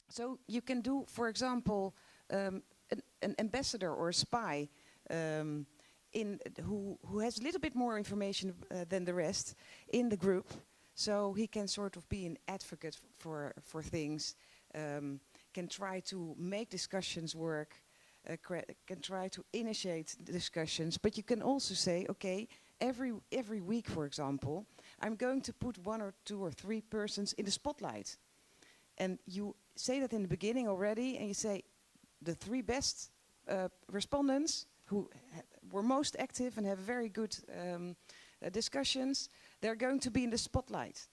So you can do, for example, an ambassador or a spy who has a little bit more information than the rest in the group. So he can sort of be an advocate for things, can try to make discussions work, can try to initiate discussions. But you can also say, okay, every week, for example, I'm going to put 1 or 2 or 3 persons in the spotlight. And you say that in the beginning already, and you say the 3 best respondents who were most active and have very good discussions, they're going to be in the spotlight.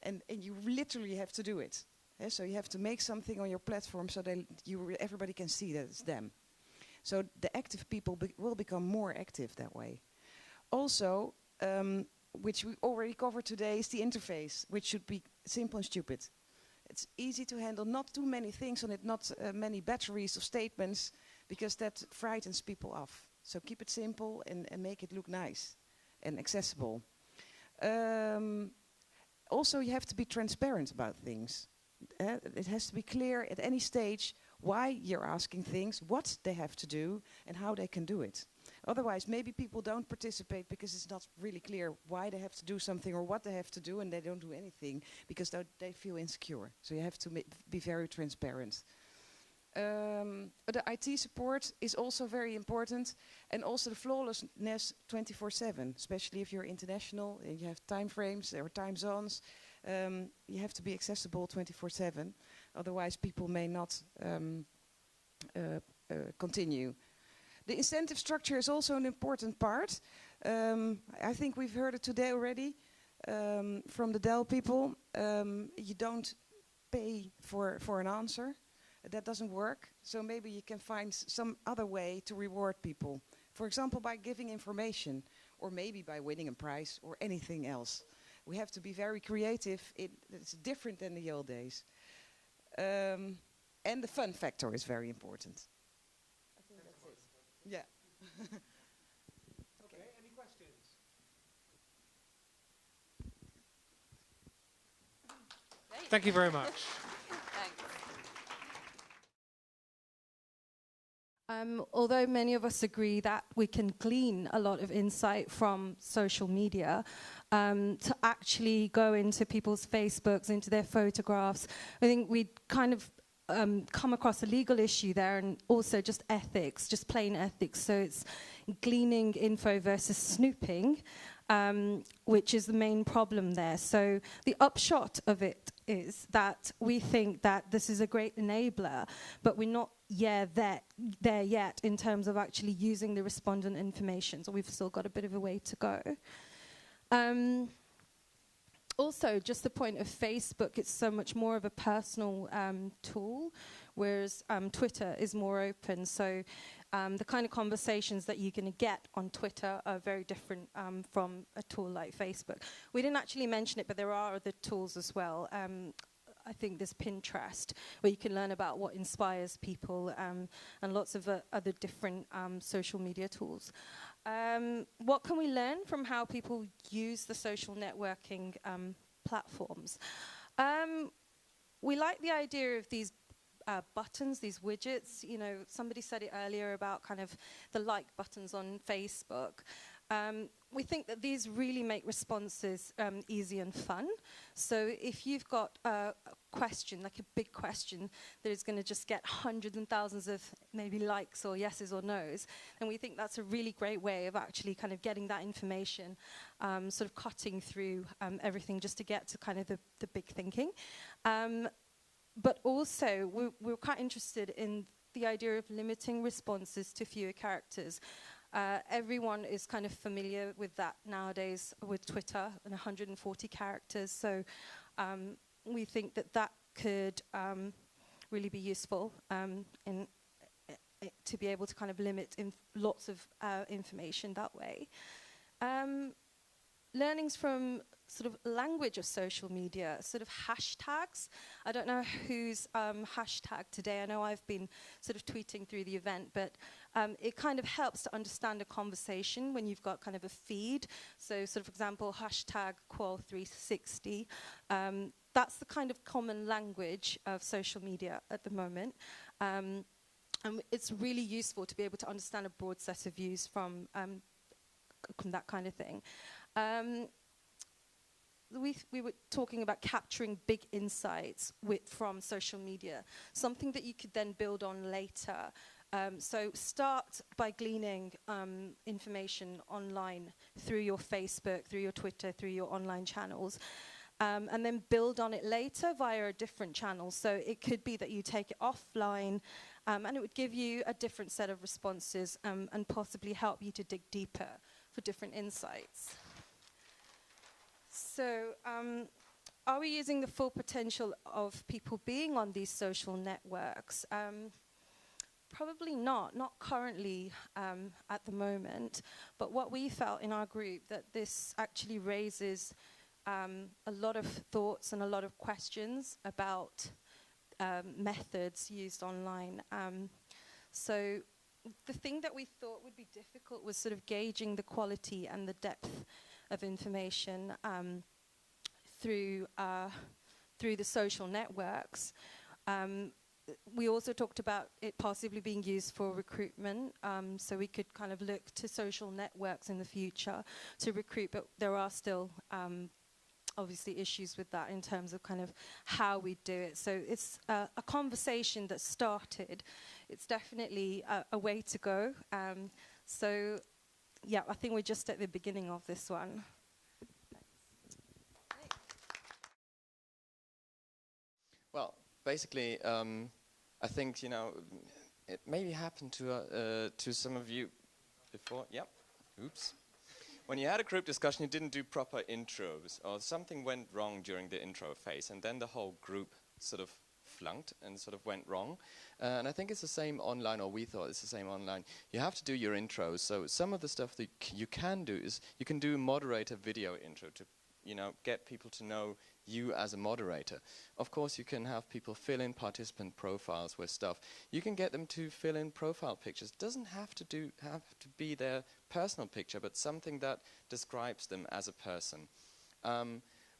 And you literally have to do it. So you have to make something on your platform so that everybody can see that it's them. So the active people will become more active that way. Also, which we already covered today, is the interface, which should be simple and stupid. It's easy to handle, not too many things on it, not many batteries of statements, because that frightens people off. So keep it simple and make it look nice and accessible. Also, you have to be transparent about things. It has to be clear at any stage why you're asking things, what they have to do, and how they can do it. Otherwise, maybe people don't participate because it's not really clear why they have to do something or what they have to do, and they don't do anything because they feel insecure. So you have to be very transparent. The IT support is also very important, and also the flawlessness 24/7, especially if you're international and you have time frames or time zones. You have to be accessible 24/7, otherwise people may not continue. The incentive structure is also an important part. I think we've heard it today already from the Dell people. You don't pay for an answer. That doesn't work. So maybe you can find some other way to reward people. For example, by giving information, or maybe by winning a prize, or anything else. We have to be very creative. It's different than the old days. And the fun factor is very important. I think that's it. Yeah. Okay, any questions? Thank you very much. Although many of us agree that we can glean a lot of insight from social media, to actually go into people's Facebooks, into their photographs, I think we kind of come across a legal issue there, and also just ethics, just plain ethics. So it's gleaning info versus snooping, which is the main problem there. So the upshot of it is that we think that this is a great enabler, but we're not there yet in terms of actually using the respondent information. So we've still got a bit of a way to go. Also, just the point of Facebook, it's so much more of a personal tool, whereas Twitter is more open. So the kind of conversations that you're going to get on Twitter are very different from a tool like Facebook. We didn't actually mention it, but there are other tools as well. I think there's Pinterest, where you can learn about what inspires people, and lots of other different social media tools. What can we learn from how people use the social networking platforms? We like the idea of these buttons, these widgets. You know, somebody said it earlier about kind of the like buttons on Facebook. We think that these really make responses easy and fun. So if you've got a question, like a big question, that is going to just get hundreds and thousands of maybe likes or yeses or nos, then we think that's a really great way of actually kind of getting that information, sort of cutting through everything just to get to kind of the big thinking. But also, we're quite interested in the idea of limiting responses to fewer characters. Everyone is kind of familiar with that nowadays with Twitter and 140 characters. So we think that that could really be useful to be able to kind of limit lots of information that way. Learnings from sort of language of social media, sort of hashtags. I don't know who's hashtag today. I know I've been sort of tweeting through the event, but It kind of helps to understand a conversation when you've got kind of a feed. So sort of, for example, hashtag Qual360. That's the kind of common language of social media at the moment. And it's really useful to be able to understand a broad set of views from that kind of thing. We were talking about capturing big insights from social media, something that you could then build on later. So start by gleaning information online through your Facebook, through your Twitter, through your online channels, and then build on it later via a different channel. So it could be that you take it offline, and it would give you a different set of responses and possibly help you to dig deeper for different insights. So are we using the full potential of people being on these social networks? Probably not currently at the moment. But what we felt in our group, that this actually raises a lot of thoughts and a lot of questions about methods used online. So the thing that we thought would be difficult was sort of gauging the quality and the depth of information through the social networks. We also talked about it possibly being used for recruitment, so we could kind of look to social networks in the future to recruit, but there are still obviously issues with that in terms of kind of how we do it. So it's a conversation that started. It's definitely a way to go. So yeah, I think we're just at the beginning of this one. Well, basically, I think, you know, it maybe happened to some of you before. Yep. Oops. When you had a group discussion, you didn't do proper intros, or something went wrong during the intro phase, and then the whole group sort of flunked and sort of went wrong. And I think it's the same online, or we thought it's the same online. You have to do your intros. So some of the stuff that you can do is you can do moderator video intro to, you know, get people to know you as a moderator. Of course, you can have people fill in participant profiles with stuff. You can get them to fill in profile pictures. Doesn't have to be their personal picture, but something that describes them as a person.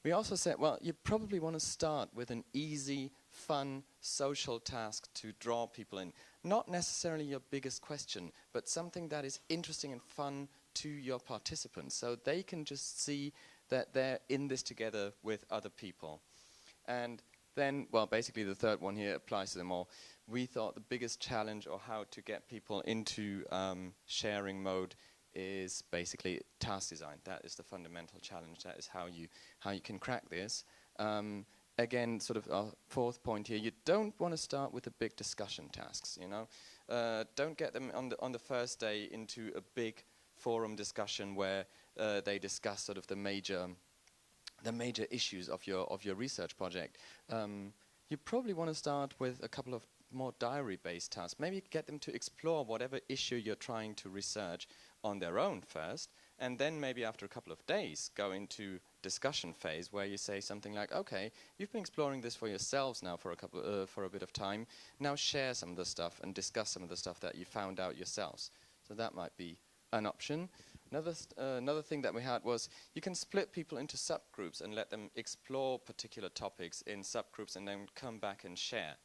We also said, well, you probably want to start with an easy, fun, social task to draw people in. Not necessarily your biggest question, but something that is interesting and fun to your participants, so they can just see that they're in this together with other people. And then, well, basically the third one here applies to them all. We thought the biggest challenge, or how to get people into sharing mode, is basically task design. That is the fundamental challenge. That is how you can crack this. Again, sort of our fourth point here, you don't want to start with the big discussion tasks, you know. Don't get them on the first day into a big forum discussion where they discuss sort of the major issues of your research project. You probably want to start with a couple of more diary-based tasks. Maybe get them to explore whatever issue you're trying to research on their own first, and then maybe after a couple of days go into discussion phase where you say something like, okay, you've been exploring this for yourselves now for a bit of time. Now share some of the stuff and discuss some of the stuff that you found out yourselves. So that might be an option. Another thing that we had was you can split people into subgroups and let them explore particular topics in subgroups and then come back and share.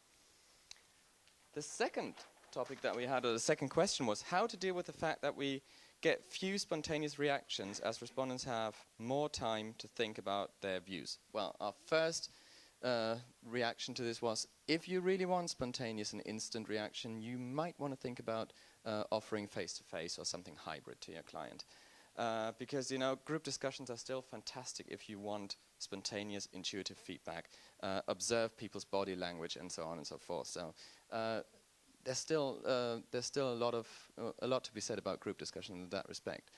The second topic that we had, or the second question, was how to deal with the fact that we get few spontaneous reactions as respondents have more time to think about their views. Well, our first reaction to this was, if you really want spontaneous and instant reaction, you might want to think about offering face-to-face or something hybrid to your client. Because, you know, group discussions are still fantastic if you want spontaneous, intuitive feedback, observe people's body language, and so on and so forth. So there's still a lot to be said about group discussion in that respect.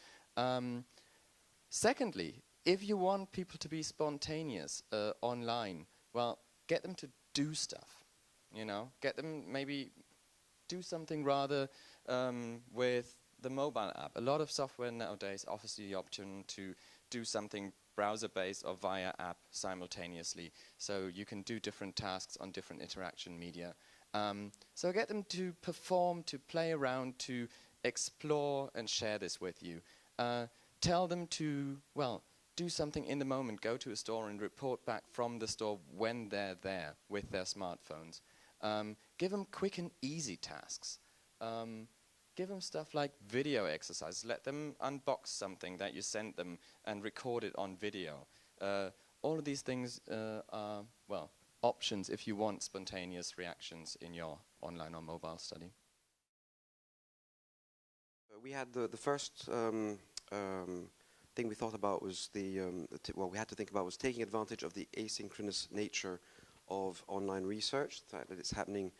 Secondly, if you want people to be spontaneous online, well, get them to do stuff. You know, get them maybe do something rather with the mobile app. A lot of software nowadays offers you the option to do something browser-based or via app simultaneously. So you can do different tasks on different interaction media. So get them to perform, to play around, to explore and share this with you. Tell them to, well, do something in the moment, go to a store and report back from the store when they're there with their smartphones. Give them quick and easy tasks. Give them stuff like video exercises. Let them unbox something that you sent them and record it on video. All of these things are, well, options if you want spontaneous reactions in your online or mobile study. We had the first thing we thought about was well, we had to think about was taking advantage of the asynchronous nature of online research, the fact that it's happening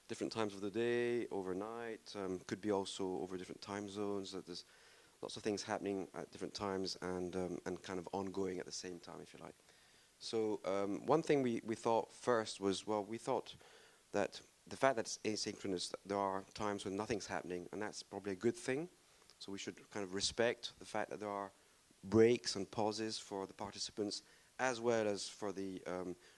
different times of the day, overnight, could be also over different time zones, that there's lots of things happening at different times and kind of ongoing at the same time, if you like. So one thing we thought first was, well, we thought that the fact that it's asynchronous, there are times when nothing's happening, and that's probably a good thing. So we should kind of respect the fact that there are breaks and pauses for the participants, as well as for the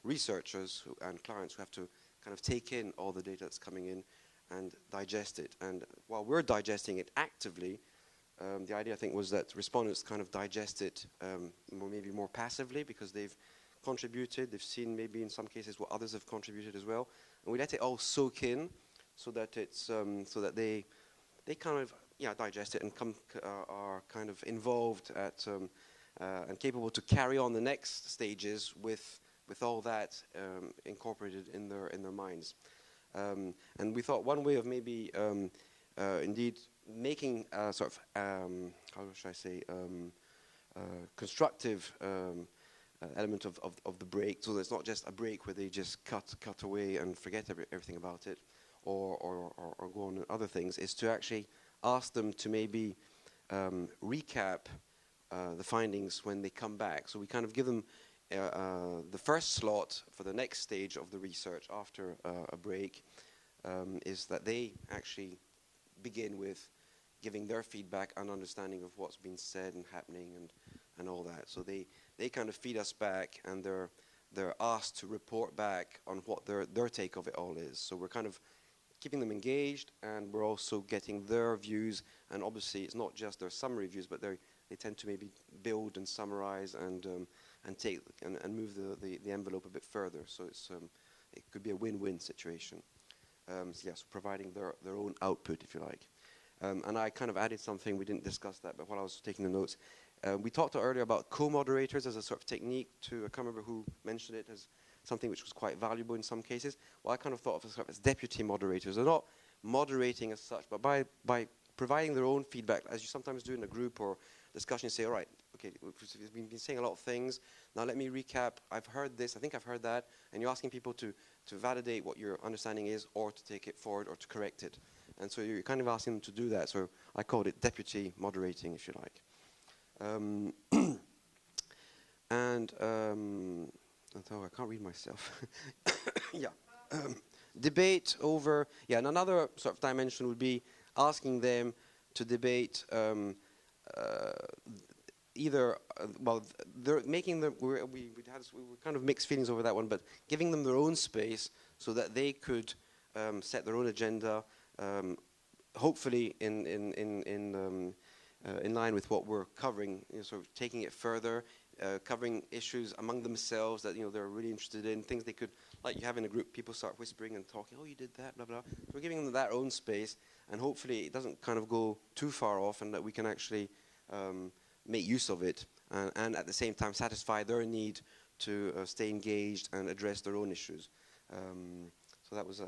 researchers and clients who have to kind of take in all the data that's coming in and digest it. And while we're digesting it actively, the idea, I think, was that respondents kind of digest it maybe more passively, because they've contributed, they've seen maybe in some cases what others have contributed as well, and we let it all soak in, so that it's so that they kind of digest it and are kind of involved at and capable to carry on the next stages with all that incorporated in their minds. And we thought one way of maybe indeed making a sort of how should I say constructive element of the break, so that it's not just a break where they just cut away and forget everything about it, or go on other things, is to actually ask them to maybe recap the findings when they come back. So we kind of give them the first slot for the next stage of the research after a break, is that they actually begin with giving their feedback and understanding of what's been said and happening and all that. So they kind of feed us back, and they're asked to report back on what their take of it all is. So we're kind of keeping them engaged, and we're also getting their views. And obviously, it's not just their summary views, but they tend to maybe build and summarize and take and move the envelope a bit further. So it could be a win-win situation. So yes, providing their own output, if you like. And I kind of added something, we didn't discuss that, but while I was taking the notes, we talked earlier about co-moderators as a sort of technique to, I can't remember who mentioned it, as something which was quite valuable in some cases. Well, I kind of thought of it as deputy moderators. They're not moderating as such, but by providing their own feedback, as you sometimes do in a group or discussion, you say, all right, okay, we've been saying a lot of things, now let me recap, I've heard this, I think I've heard that, and you're asking people to validate what your understanding is, or to take it forward, or to correct it. And so you're kind of asking them to do that, so I called it deputy moderating, if you like. Oh, I can't read myself. Yeah. Debate over, and another sort of dimension would be asking them to debate either, well, they're making them, we were kind of mixed feelings over that one, but giving them their own space so that they could set their own agenda, hopefully in line with what we're covering, sort of taking it further, covering issues among themselves that they're really interested in, things they could, like you have in a group, people start whispering and talking, oh, you did that, blah, blah. So we're giving them their own space, and hopefully it doesn't kind of go too far off, and that we can actually make use of it, and at the same time satisfy their need to stay engaged and address their own issues. So that was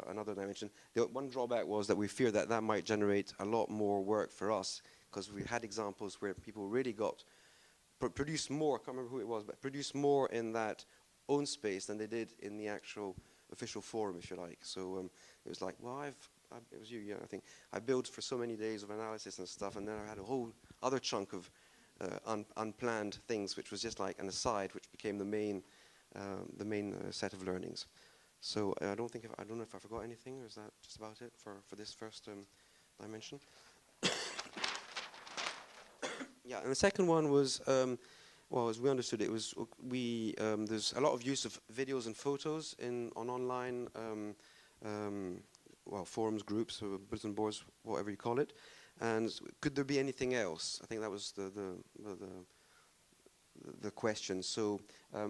another dimension. The one drawback was that we fear that that might generate a lot more work for us, because we had examples where people really got produced more, I can't remember who it was, but produced more in that own space than they did in the actual official forum, if you like. So it was like, well, it was you, yeah, I think. I built for so many days of analysis and stuff, and then I had a whole other chunk of unplanned things, which was just like an aside, which became the main set of learnings. So I don't know if I forgot anything, or is that just about it for this first dimension? Yeah, and the second one was Well, as we understood it, was there's a lot of use of videos and photos on online forums, groups, or bulletin boards, whatever you call it. And could there be anything else? I think that was the question. So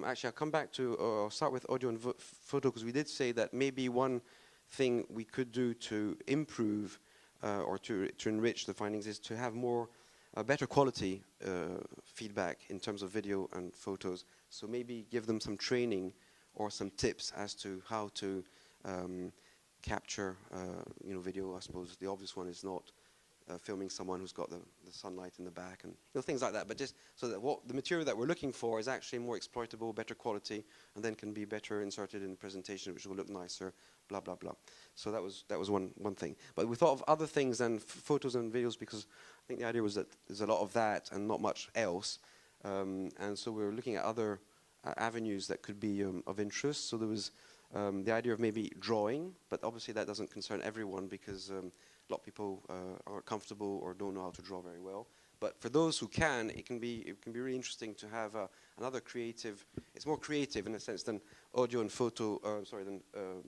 actually, I'll come back to, I'll start with audio and photo, because we did say that maybe one thing we could do to improve or to enrich the findings is to have more better quality feedback in terms of video and photos. So maybe give them some training or some tips as to how to capture video. I suppose the obvious one is not filming someone who's got the sunlight in the back and things like that, but just so that the material that we're looking for is actually more exploitable, better quality, and then can be better inserted in the presentation, which will look nicer, blah blah blah. So that was one thing. But we thought of other things than photos and videos, because I think the idea was that there's a lot of that and not much else, and so we were looking at other avenues that could be of interest. So there was the idea of maybe drawing, but obviously that doesn't concern everyone, because a lot of people aren't comfortable or don't know how to draw very well. But for those who can, it can be really interesting to have another creative. It's more creative in a sense than audio and photo. Than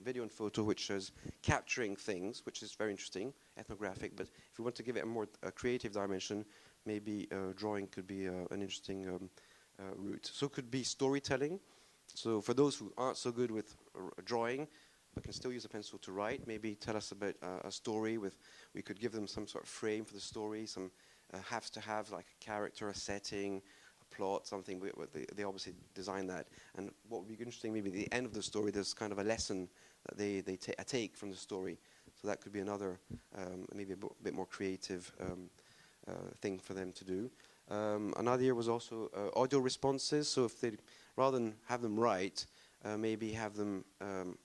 video and photo, which is capturing things, which is very interesting, ethnographic. But if we want to give it a more creative dimension, maybe drawing could be an interesting route. So it could be storytelling. So for those who aren't so good with drawing, but can still use a pencil to write, maybe tell us about a story we could give them some sort of frame for the story, some has to have like a character, a setting, a plot, something. They obviously design that. And what would be interesting, maybe at the end of the story, there's kind of a lesson that they take from the story. So that could be another, maybe a bit more creative thing for them to do. Another idea was also audio responses. So if they, rather than have them write, maybe have them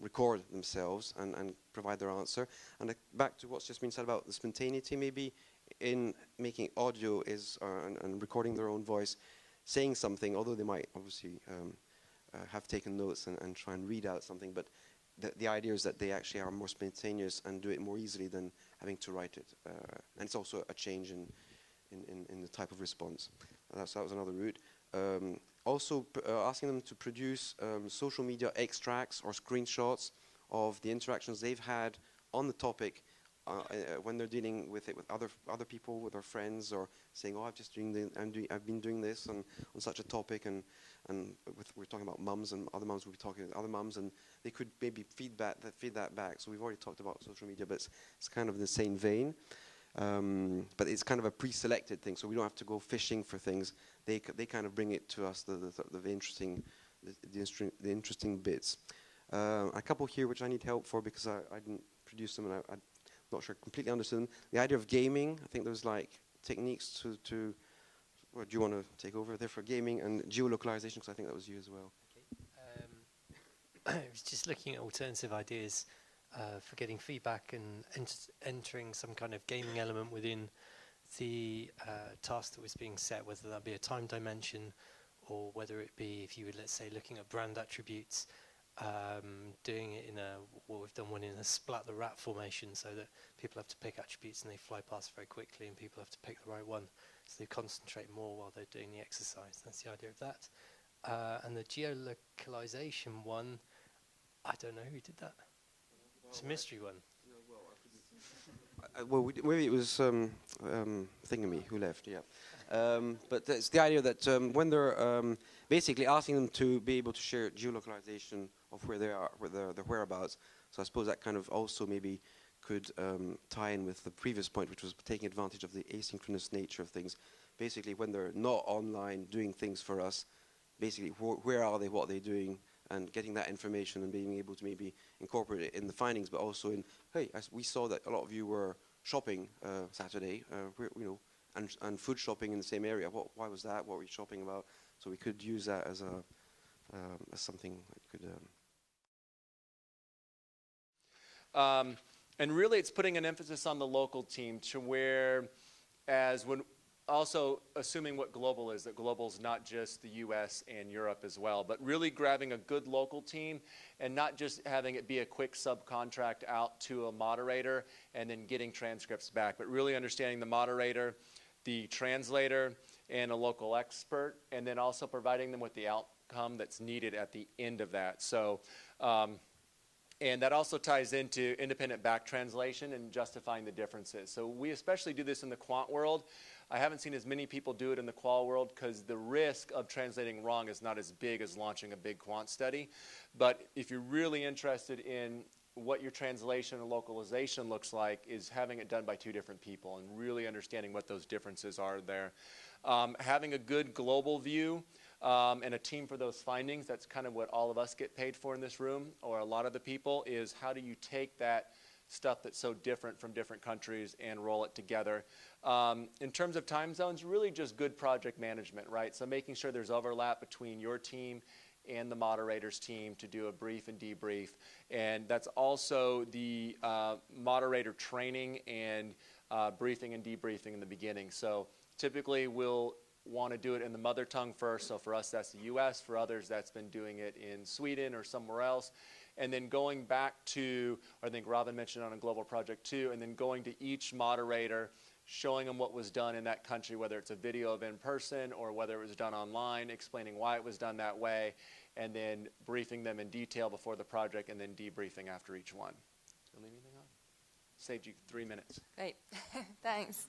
record themselves and provide their answer. And back to what's just been said about the spontaneity, maybe in making audio is and recording their own voice, saying something, although they might obviously have taken notes and try and read out something, but the idea is that they actually are more spontaneous and do it more easily than having to write it. And it's also a change in the type of response. So that was another route. Also asking them to produce social media extracts or screenshots of the interactions they've had on the topic when they're dealing with it with other people, with their friends, or saying, "Oh, I've been doing this on such a topic," and we're talking about mums, and other mums will be talking to other mums, and they could maybe feed that back. So we've already talked about social media, but it's kind of the same vein. But it's kind of a pre-selected thing, so we don't have to go fishing for things. They kind of bring it to us, the interesting bits. A couple here which I need help for because I didn't produce them and I'm not sure I completely understood them. The idea of gaming, I think there's like techniques to well, do you want to take over there for gaming and geolocalization, because I think that was you as well. Okay. I was just looking at alternative ideas for getting feedback and entering some kind of gaming element within the task that was being set, whether that be a time dimension or whether it be, if you were, let's say, looking at brand attributes, doing it in what we've done one in a splat the rat formation, so that people have to pick attributes and they fly past very quickly and people have to pick the right one, so they concentrate more while they're doing the exercise. That's the idea of that. And the geolocalization one, I don't know who did that. It's a mystery one. Well, maybe it was Thingamy who left, yeah. But it's the idea that when they're basically asking them to be able to share geolocalization of where they are, their whereabouts. So I suppose that kind of also maybe could tie in with the previous point, which was taking advantage of the asynchronous nature of things. Basically, when they're not online doing things for us, basically where are they, what are they doing, and getting that information and being able to maybe incorporate it in the findings, but also in, hey, we saw that a lot of you were shopping Saturday, and food shopping in the same area. Why was that? What were you shopping about? So we could use that as something that could. And really, it's putting an emphasis on the local team to where, also assuming what global is, that global is not just the US and Europe as well, but really grabbing a good local team and not just having it be a quick subcontract out to a moderator and then getting transcripts back, but really understanding the moderator, the translator, and a local expert, and then also providing them with the outcome that's needed at the end of that. So, and that also ties into independent back translation and justifying the differences. So we especially do this in the quant world. I haven't seen as many people do it in the qual world because the risk of translating wrong is not as big as launching a big quant study. But if you're really interested in what your translation and localization looks like, is having it done by two different people and really understanding what those differences are there. Having a good global view and a team for those findings, that's kind of what all of us get paid for in this room, or a lot of the people, is how do you take that stuff that's so different from different countries and roll it together. In terms of time zones, really just good project management, right? So making sure there's overlap between your team and the moderator's team to do a brief and debrief. And that's also the moderator training and briefing and debriefing in the beginning. So typically we'll want to do it in the mother tongue first. So for us, that's the US. For others, that's been doing it in Sweden or somewhere else. And then going back to, I think Robin mentioned on a global project too, and then going to each moderator, showing them what was done in that country, whether it's a video of in person or whether it was done online, explaining why it was done that way, and then briefing them in detail before the project, and then debriefing after each one. Did I leave anything on? Saved you 3 minutes. Great. Thanks.